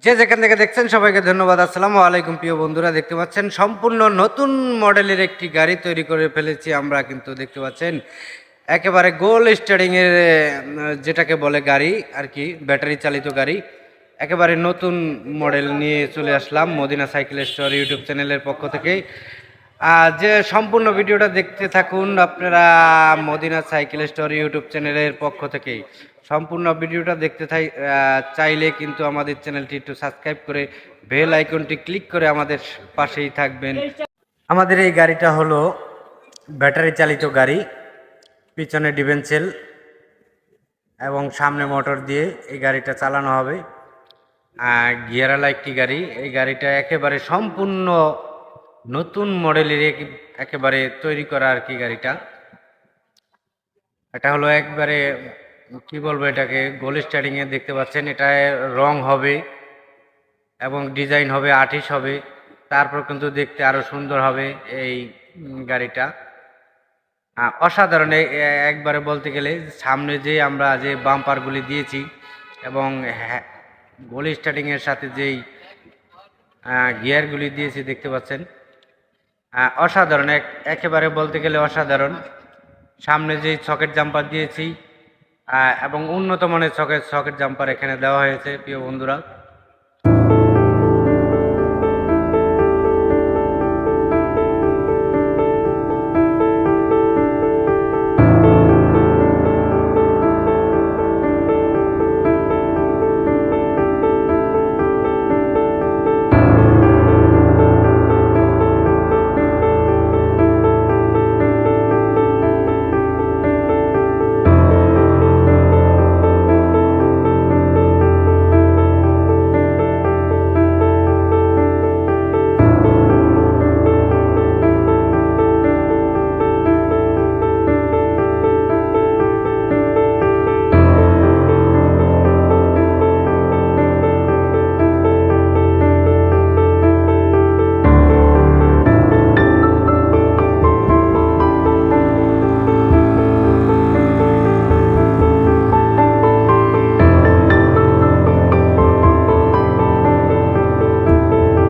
যে যেখান থেকে দেখছেন সবাইকে ধন্যবাদ। আসসালামু আলাইকুম প্রিয় বন্ধুরা, দেখতে পাচ্ছেন সম্পূর্ণ নতুন মডেলের একটি গাড়ি তৈরি করে ফেলেছি আমরা, কিন্তু দেখতে পাচ্ছেন একেবারে গোল স্টারিং এর যেটাকে বলে গাড়ি আর কি, ব্যাটারি চালিত গাড়ি। একেবারে নতুন মডেল নিয়ে চলে আসলাম মদিনা সাইকেল স্টোর ইউটিউব চ্যানেলের পক্ষ থেকে। যে সম্পূর্ণ ভিডিওটা দেখতে থাকুন আপনারা মদিনা সাইকেল স্টোর ইউটিউব চ্যানেলের পক্ষ থেকেই। সম্পূর্ণ ভিডিওটা দেখতে চাইলে কিন্তু আমাদের চ্যানেলটি একটু সাবস্ক্রাইব করে বেল আইকনটি ক্লিক করে আমাদের পাশেই থাকবেন। আমাদের এই গাড়িটা হলো ব্যাটারি চালিত গাড়ি, পিছনে ডিভেন্সেল এবং সামনে মোটর দিয়ে এই গাড়িটা চালানো হবে। গিয়ারওয়ালা একটি গাড়ি। এই গাড়িটা একেবারে সম্পূর্ণ নতুন মডেলের একেবারে তৈরি করা আর কি গাড়িটা। এটা হলো একবারে কি বলবো, এটাকে গোল স্টারিং এ দেখতে পাচ্ছেন। এটায় রং হবে এবং ডিজাইন হবে, আর্টিস্ট হবে, তারপর কিন্তু দেখতে আরো সুন্দর হবে এই গাড়িটা। অসাধারণ একবারে বলতে গেলে। সামনে যে আমরা যে বাম্পারগুলি দিয়েছি এবং গোল স্টারিং এর সাথে যেই গিয়ারগুলি দিয়েছি দেখতে পাচ্ছেন, অসাধারণ একেবারে বলতে গেলে অসাধারণ। সামনে যেই সকেট জাম্পার দিয়েছি এবং উন্নত মানের সকেট জাম্পার এখানে দেওয়া হয়েছে প্রিয় বন্ধুরা।